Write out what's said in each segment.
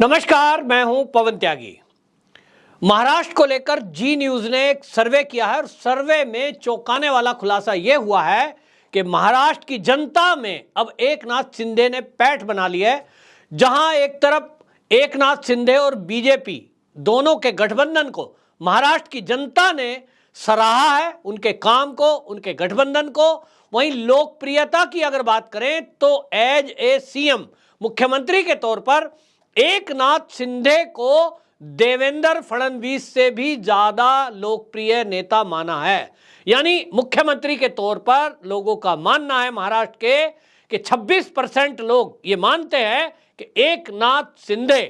नमस्कार, मैं हूं पवन त्यागी। महाराष्ट्र को लेकर जी न्यूज ने एक सर्वे किया है और सर्वे में चौंकाने वाला खुलासा यह हुआ है कि महाराष्ट्र की जनता में अब एकनाथ शिंदे ने पैठ बना ली है। जहां एक तरफ एकनाथ शिंदे और बीजेपी दोनों के गठबंधन को महाराष्ट्र की जनता ने सराहा है, उनके काम को, उनके गठबंधन को। वहीं लोकप्रियता की अगर बात करें तो एज ए सीएम, मुख्यमंत्री के तौर पर एकनाथ शिंदे को देवेंद्र फडणवीस से भी ज्यादा लोकप्रिय नेता माना है। यानी मुख्यमंत्री के तौर पर लोगों का मानना है महाराष्ट्र के कि 26% लोग ये मानते हैं कि एकनाथ शिंदे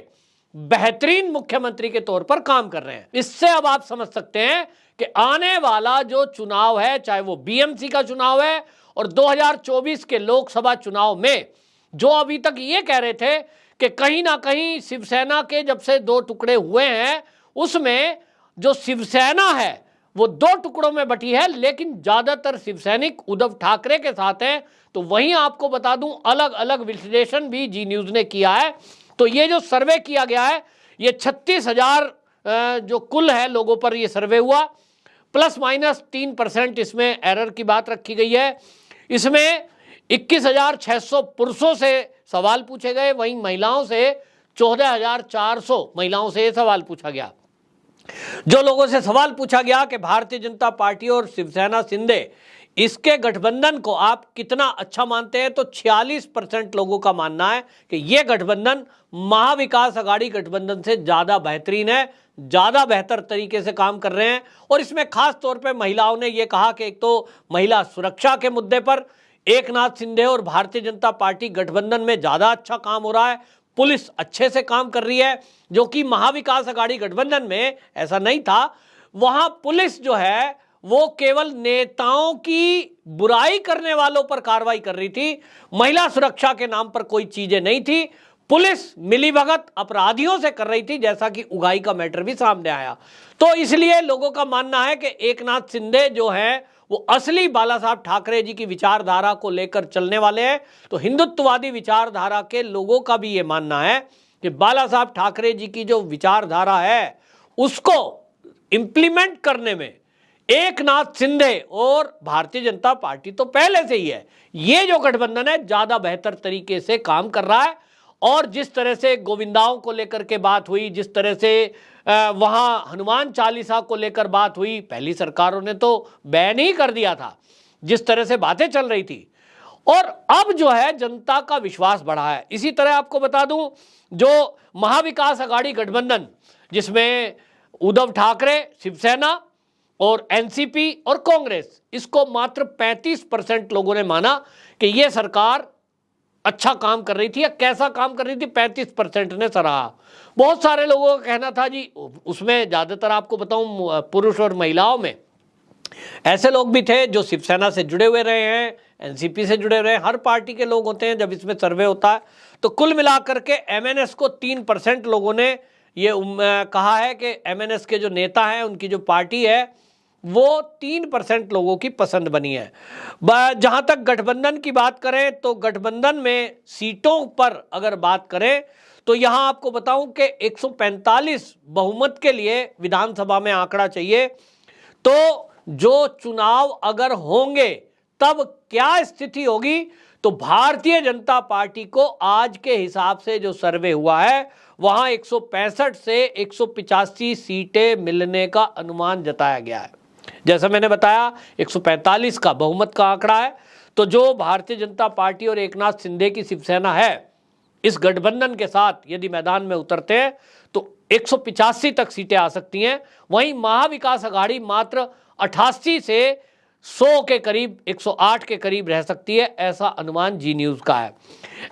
बेहतरीन मुख्यमंत्री के तौर पर काम कर रहे हैं। इससे अब आप समझ सकते हैं कि आने वाला जो चुनाव है, चाहे वो बीएमसी का चुनाव है और 2024 के लोकसभा चुनाव में जो अभी तक ये कह रहे थे कि कहीं ना कहीं शिवसेना के जब से दो टुकड़े हुए हैं उसमें जो शिवसेना है वो दो टुकड़ों में बटी है, लेकिन ज्यादातर शिवसैनिक उद्धव ठाकरे के साथ हैं। तो वहीं आपको बता दूं, अलग अलग विश्लेषण भी जी न्यूज ने किया है। तो ये जो सर्वे किया गया है, ये 36,000 जो कुल है लोगों पर ये सर्वे हुआ, प्लस माइनस 3% इसमें एरर की बात रखी गई है। इसमें 21,600 पुरुषों से सवाल पूछे गए, वहीं महिलाओं से 14,400 महिलाओं से ये सवाल पूछा गया। जो लोगों से सवाल पूछा गया कि भारतीय जनता पार्टी और शिवसेना शिंदे इसके गठबंधन को आप कितना अच्छा मानते हैं, तो 46% लोगों का मानना है कि यह गठबंधन महाविकास अघाड़ी गठबंधन से ज्यादा बेहतरीन है, ज्यादा बेहतर तरीके से काम कर रहे हैं। और इसमें खास तौर पे महिलाओं ने यह कहा कि एक तो महिला सुरक्षा के मुद्दे पर एकनाथ शिंदे और भारतीय जनता पार्टी गठबंधन में ज्यादा अच्छा काम हो रहा है, पुलिस अच्छे से काम कर रही है, जो कि महाविकास अघाड़ी गठबंधन में ऐसा नहीं था। वहां पुलिस जो है वो केवल नेताओं की बुराई करने वालों पर कार्रवाई कर रही थी, महिला सुरक्षा के नाम पर कोई चीजें नहीं थी। पुलिस मिलीभगत अपराधियों से कर रही थी, जैसा कि उगाई का मैटर भी सामने आया। तो इसलिए लोगों का मानना है कि एकनाथ शिंदे जो है वो असली बाला साहब ठाकरे जी की विचारधारा को लेकर चलने वाले हैं। तो हिंदुत्ववादी विचारधारा के लोगों का भी ये मानना है कि बाला साहब ठाकरे जी की जो विचारधारा है उसको इंप्लीमेंट करने में एकनाथ शिंदे और भारतीय जनता पार्टी तो पहले से ही है, ये जो गठबंधन है ज्यादा बेहतर तरीके से काम कर रहा है। और जिस तरह से गोविंदाओं को लेकर के बात हुई, जिस तरह से वहां हनुमान चालीसा को लेकर बात हुई, पहली सरकारों ने तो बैन ही कर दिया था, जिस तरह से बातें चल रही थी। और अब जो है जनता का विश्वास बढ़ा है। इसी तरह आपको बता दूं, जो महाविकास अघाड़ी गठबंधन जिसमें उद्धव ठाकरे, शिवसेना और एनसीपी और कांग्रेस, इसको मात्र 35% लोगों ने माना कि यह सरकार अच्छा काम कर रही थी या कैसा काम कर रही थी, 35% ने सराहा। बहुत सारे लोगों का कहना था जी, उसमें ज्यादातर आपको बताऊं पुरुष और महिलाओं में ऐसे लोग भी थे जो शिवसेना से जुड़े हुए रहे हैं, एनसीपी से जुड़े रहे हैं। हर पार्टी के लोग होते हैं जब इसमें सर्वे होता है। तो कुल मिलाकर के एमएनएस को 3% लोगों ने ये कहा है कि एमएनएस के जो नेता हैं, उनकी जो पार्टी है वो 3% लोगों की पसंद बनी है। जहां तक गठबंधन की बात करें तो गठबंधन में सीटों पर अगर बात करें तो यहां आपको बताऊं कि 145 बहुमत के लिए विधानसभा में आंकड़ा चाहिए। तो जो चुनाव अगर होंगे तब क्या स्थिति होगी, तो भारतीय जनता पार्टी को आज के हिसाब से जो सर्वे हुआ है वहां 165 से 185 सीटें मिलने का अनुमान जताया गया है। जैसा मैंने बताया 145 का बहुमत का आंकड़ा है। तो जो भारतीय जनता पार्टी और एकनाथ शिंदे की शिवसेना है, इस गठबंधन के साथ यदि मैदान में उतरते हैं तो 185 तक सीटें आ सकती हैं। वहीं महाविकास अघाड़ी मात्र 88 से 100 के करीब, 108 के करीब रह सकती है, ऐसा अनुमान जी न्यूज का है।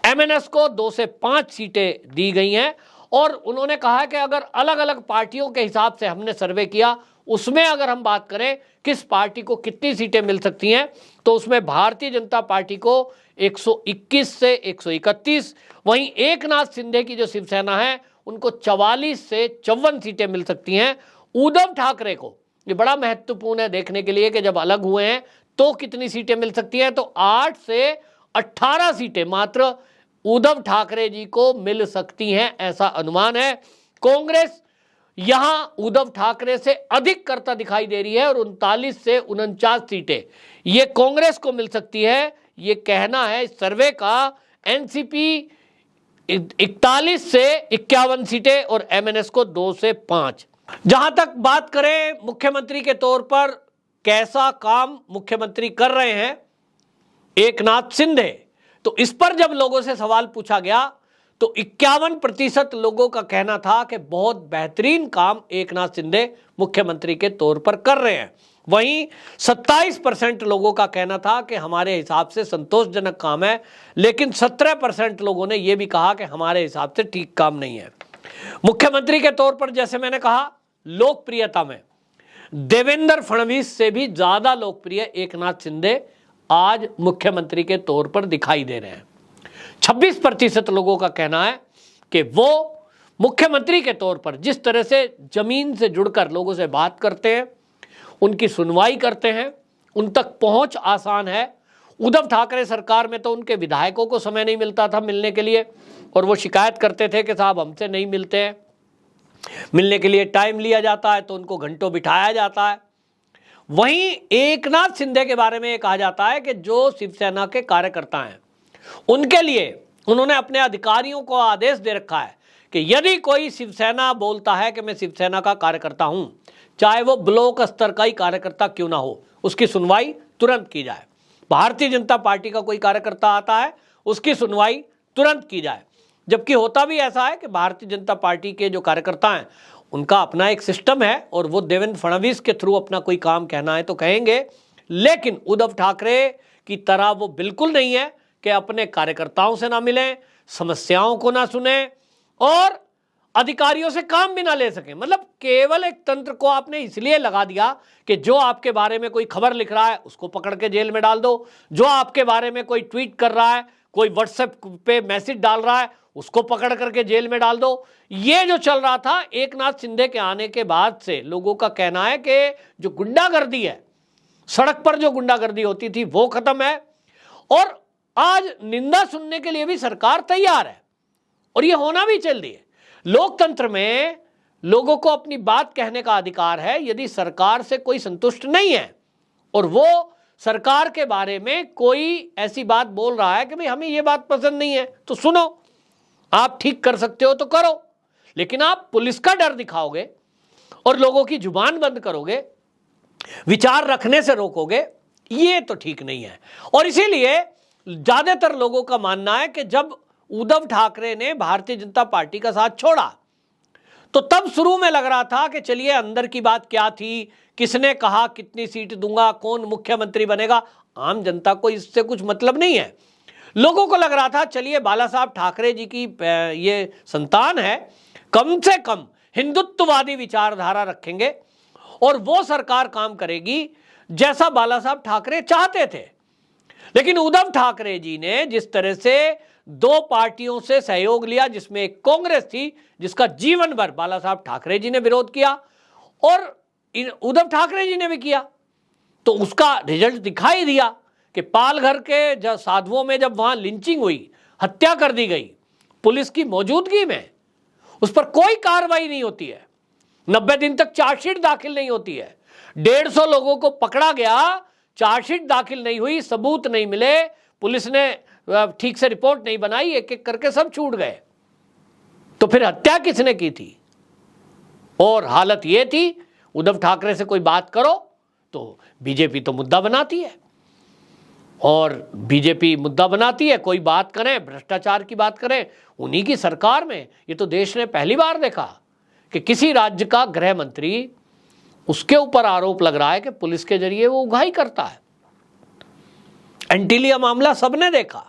एमएनएस को 2 से 5 सीटें दी गई हैं और उन्होंने कहा है कि अगर अलग अलग पार्टियों के हिसाब से हमने सर्वे किया, उसमें अगर हम बात करें किस पार्टी को कितनी सीटें मिल सकती हैं, तो उसमें भारतीय जनता पार्टी को 121 से 131, वहीं एकनाथ शिंदे की जो शिवसेना है उनको 44 से 54 सीटें मिल सकती हैं। उद्धव ठाकरे को, ये बड़ा महत्वपूर्ण है देखने के लिए कि जब अलग हुए हैं तो कितनी सीटें मिल सकती हैं, तो 8 से 18 सीटें मात्र उद्धव ठाकरे जी को मिल सकती हैं, ऐसा अनुमान है। कांग्रेस यहां उद्धव ठाकरे से अधिक करता दिखाई दे रही है और 39 से 49 सीटें ये कांग्रेस को मिल सकती है, ये कहना है इस सर्वे का। एनसीपी 41 से 51 सीटें और एमएनएस को 2 से 5। जहां तक बात करें मुख्यमंत्री के तौर पर कैसा काम मुख्यमंत्री कर रहे हैं एकनाथ शिंदे, तो इस पर जब लोगों से सवाल पूछा गया तो 51% लोगों का कहना था कि बहुत बेहतरीन काम एकनाथ शिंदे मुख्यमंत्री के तौर पर कर रहे हैं। वहीं 27% लोगों का कहना था कि हमारे हिसाब से संतोषजनक काम है, लेकिन 17% लोगों ने यह भी कहा कि हमारे हिसाब से ठीक काम नहीं है। मुख्यमंत्री के तौर पर जैसे मैंने कहा, लोकप्रियता में देवेंद्र फडणवीस से भी ज्यादा लोकप्रिय एकनाथ शिंदे आज मुख्यमंत्री के तौर पर दिखाई दे रहे हैं। 26% लोगों का कहना है कि वो मुख्यमंत्री के तौर पर जिस तरह से जमीन से जुड़कर लोगों से बात करते हैं, उनकी सुनवाई करते हैं, उन तक पहुंच आसान है। उद्धव ठाकरे सरकार में तो उनके विधायकों को समय नहीं मिलता था मिलने के लिए, और वो शिकायत करते थे कि साहब हमसे नहीं मिलते हैं, मिलने के लिए टाइम लिया जाता है तो उनको घंटों बिठाया जाता है। वहीं एकनाथ शिंदे के बारे में कहा जाता है कि जो शिवसेना के कार्यकर्ता हैं उनके लिए उन्होंने अपने अधिकारियों को आदेश दे रखा है कि यदि कोई शिवसेना बोलता है कि मैं शिवसेना का कार्यकर्ता हूं, चाहे वो ब्लॉक स्तर का ही कार्यकर्ता क्यों ना हो, उसकी सुनवाई तुरंत की जाए। भारतीय जनता पार्टी का कोई कार्यकर्ता आता है, उसकी सुनवाई तुरंत की जाए। जबकि होता भी ऐसा है कि भारतीय जनता पार्टी के जो कार्यकर्ता हैं उनका अपना एक सिस्टम है और वो देवेंद्र फडणवीस के थ्रू अपना कोई काम कहना है तो कहेंगे, लेकिन उद्धव ठाकरे की तरह वो बिल्कुल नहीं है कि अपने कार्यकर्ताओं से ना मिलें, समस्याओं को ना सुने और अधिकारियों से काम भी ना ले सकें। मतलब केवल एक तंत्र को आपने इसलिए लगा दिया कि जो आपके बारे में कोई खबर लिख रहा है उसको पकड़ के जेल में डाल दो, जो आपके बारे में कोई ट्वीट कर रहा है, कोई व्हाट्सएप पे मैसेज डाल रहा है, उसको पकड़ करके जेल में डाल दो। ये जो चल रहा था एकनाथ शिंदे के आने के बाद से लोगों का कहना है कि जो गुंडागर्दी है, सड़क पर जो गुंडागर्दी होती थी वो खत्म है, और आज निंदा सुनने के लिए भी सरकार तैयार है, और ये होना भी चाहिए। लोकतंत्र में लोगों को अपनी बात कहने का अधिकार है। यदि सरकार से कोई संतुष्ट नहीं है और वो सरकार के बारे में कोई ऐसी बात बोल रहा है कि भाई हमें ये बात पसंद नहीं है, तो सुनो, आप ठीक कर सकते हो तो करो, लेकिन आप पुलिस का डर दिखाओगे और लोगों की जुबान बंद करोगे, विचार रखने से रोकोगे, ये तो ठीक नहीं है। और इसीलिए ज्यादातर लोगों का मानना है कि जब उद्धव ठाकरे ने भारतीय जनता पार्टी का साथ छोड़ा तो तब शुरू में लग रहा था कि चलिए अंदर की बात क्या थी, किसने कहा कितनी सीट दूंगा, कौन मुख्यमंत्री बनेगा, आम जनता को इससे कुछ मतलब नहीं है। लोगों को लग रहा था चलिए बाला साहब ठाकरे जी की ये संतान है, कम से कम हिंदुत्ववादी विचारधारा रखेंगे और वो सरकार काम करेगी जैसा बाला साहब ठाकरे चाहते थे। लेकिन उद्धव ठाकरे जी ने जिस तरह से दो पार्टियों से सहयोग लिया, जिसमें एक कांग्रेस थी जिसका जीवन भर बाला साहब ठाकरे जी ने विरोध किया और उद्धव ठाकरे जी ने भी किया, तो उसका रिजल्ट दिखाई दिया कि पालघर के साधुओं में जब वहां लिंचिंग हुई, हत्या कर दी गई पुलिस की मौजूदगी में, उस पर कोई कार्रवाई नहीं होती है, 90 दिन तक चार्जशीट दाखिल नहीं होती है, 150 लोगों को पकड़ा गया, चार्जशीट दाखिल नहीं हुई, सबूत नहीं मिले, पुलिस ने ठीक से रिपोर्ट नहीं बनाई, एक एक करके सब छूट गए। तो फिर हत्या किसने की थी? और हालत यह थी, उद्धव ठाकरे से कोई बात करो तो बीजेपी तो मुद्दा बनाती है, और बीजेपी मुद्दा बनाती है, कोई बात करें भ्रष्टाचार की बात करें, उन्हीं की सरकार में ये तो देश ने पहली बार देखा कि किसी राज्य का गृह मंत्री, उसके ऊपर आरोप लग रहा है कि पुलिस के जरिए वो उगाही करता है। एंटीलिया मामला सबने देखा,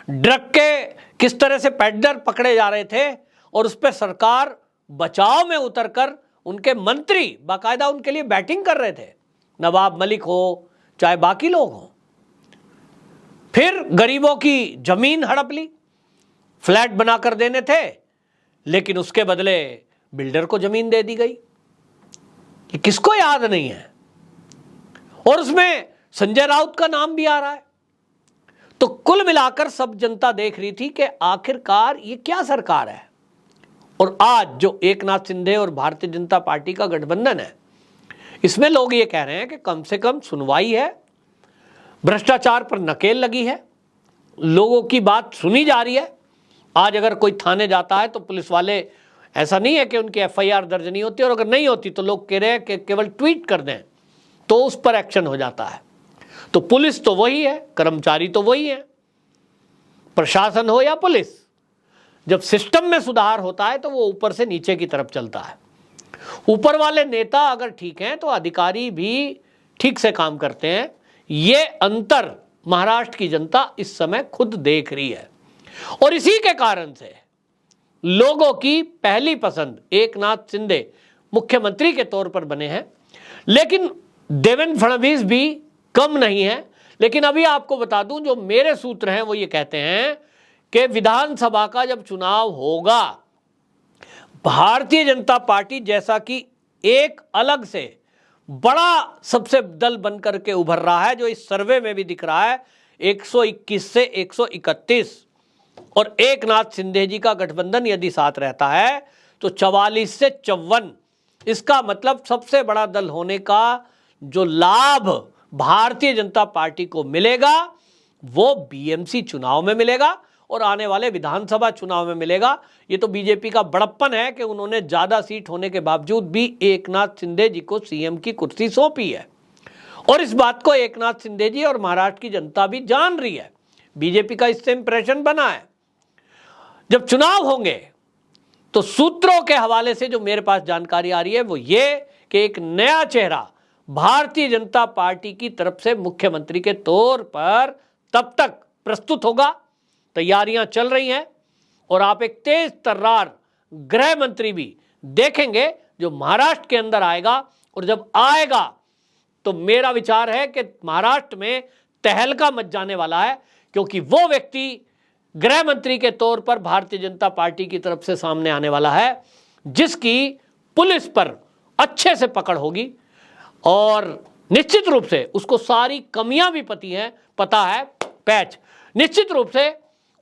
ड्रग के किस तरह से पेडलर पकड़े जा रहे थे और उस पर सरकार बचाव में उतरकर उनके मंत्री बाकायदा उनके लिए बैटिंग कर रहे थे, नवाब मलिक हो चाहे बाकी लोग हो। फिर गरीबों की जमीन हड़प ली, फ्लैट बनाकर देने थे, लेकिन उसके बदले बिल्डर को जमीन दे दी गई। ये किसको याद नहीं है? और उसमें संजय राउत का नाम भी आ रहा है। तो कुल मिलाकर सब जनता देख रही थी कि आखिरकार ये क्या सरकार है। और आज जो एकनाथ शिंदे और भारतीय जनता पार्टी का गठबंधन है, इसमें लोग ये कह रहे हैं कि कम से कम सुनवाई है, भ्रष्टाचार पर नकेल लगी है, लोगों की बात सुनी जा रही है। आज अगर कोई थाने जाता है तो पुलिस वाले, ऐसा नहीं है कि उनकी एफआईआर दर्ज नहीं होती, और अगर नहीं होती तो लोग कह रहे हैं कि केवल ट्वीट कर दें तो उस पर एक्शन हो जाता है। तो पुलिस तो वही है, कर्मचारी तो वही है, प्रशासन हो या पुलिस, जब सिस्टम में सुधार होता है तो वो ऊपर से नीचे की तरफ चलता है। ऊपर वाले नेता अगर ठीक हैं तो अधिकारी भी ठीक से काम करते हैं। ये अंतर महाराष्ट्र की जनता इस समय खुद देख रही है, और इसी के कारण से लोगों की पहली पसंद एकनाथ शिंदे मुख्यमंत्री के तौर पर बने हैं। लेकिन देवेंद्र फडणवीस भी कम नहीं है। लेकिन अभी आपको बता दूं, जो मेरे सूत्र हैं वो ये कहते हैं कि विधानसभा का जब चुनाव होगा, भारतीय जनता पार्टी जैसा कि एक अलग से बड़ा सबसे दल बनकर के उभर रहा है, जो इस सर्वे में भी दिख रहा है 121 से 131, और एकनाथ शिंदे जी का गठबंधन यदि साथ रहता है तो 44 से 54, इसका मतलब सबसे बड़ा दल होने का जो लाभ भारतीय जनता पार्टी को मिलेगा वो बीएमसी चुनाव में मिलेगा और आने वाले विधानसभा चुनाव में मिलेगा। ये तो बीजेपी का बड़प्पन है कि उन्होंने ज्यादा सीट होने के बावजूद भी एकनाथ शिंदे जी को सीएम की कुर्सी सौंपी है, और इस बात को एकनाथ शिंदे जी और महाराष्ट्र की जनता भी जान रही है। बीजेपी का इससे इंप्रेशन बना है। जब चुनाव होंगे तो सूत्रों के हवाले से जो मेरे पास जानकारी आ रही है वो ये कि एक नया चेहरा भारतीय जनता पार्टी की तरफ से मुख्यमंत्री के तौर पर तब तक प्रस्तुत होगा। तैयारियां चल रही हैं, और आप एक तेज तर्रार गृह मंत्री भी देखेंगे जो महाराष्ट्र के अंदर आएगा। और जब आएगा तो मेरा विचार है कि महाराष्ट्र में तहलका मच जाने वाला है, क्योंकि वो व्यक्ति गृह मंत्री के तौर पर भारतीय जनता पार्टी की तरफ से सामने आने वाला है, जिसकी पुलिस पर अच्छे से पकड़ होगी, और निश्चित रूप से उसको सारी कमियां भी पता है पैच, निश्चित रूप से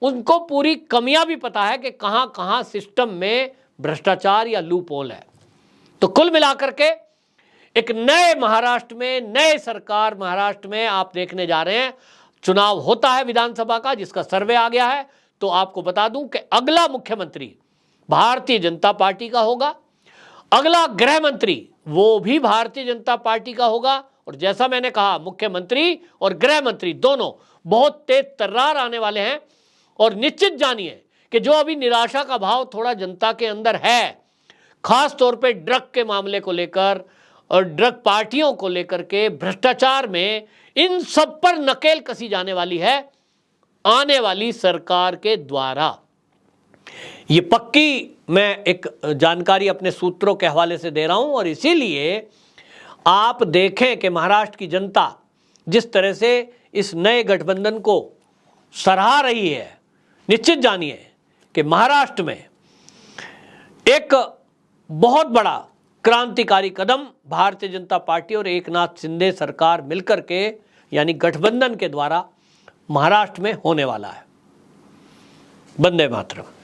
उनको पूरी कमियां भी पता है कि कहां कहां सिस्टम में भ्रष्टाचार या लूप होल है। तो कुल मिलाकर के एक नए महाराष्ट्र में, नए सरकार महाराष्ट्र में आप देखने जा रहे हैं। चुनाव होता है विधानसभा का, जिसका सर्वे आ गया है। तो आपको बता दूं कि अगला मुख्यमंत्री भारतीय जनता पार्टी का होगा, अगला गृह मंत्री वो भी भारतीय जनता पार्टी का होगा, और जैसा मैंने कहा मुख्यमंत्री और गृह मंत्री दोनों बहुत तेज तर्रार आने वाले हैं। और निश्चित जानिए कि जो अभी निराशा का भाव थोड़ा जनता के अंदर है, खास तौर पे ड्रग के मामले को लेकर और ड्रग पार्टियों को लेकर के, भ्रष्टाचार में, इन सब पर नकेल कसी जाने वाली है आने वाली सरकार के द्वारा। ये पक्की मैं एक जानकारी अपने सूत्रों के हवाले से दे रहा हूं, और इसीलिए आप देखें कि महाराष्ट्र की जनता जिस तरह से इस नए गठबंधन को सराह रही है, निश्चित जानिए कि महाराष्ट्र में एक बहुत बड़ा क्रांतिकारी कदम भारतीय जनता पार्टी और एकनाथ शिंदे सरकार मिलकर के, यानी गठबंधन के द्वारा महाराष्ट्र में होने वाला है। वंदे मातरम।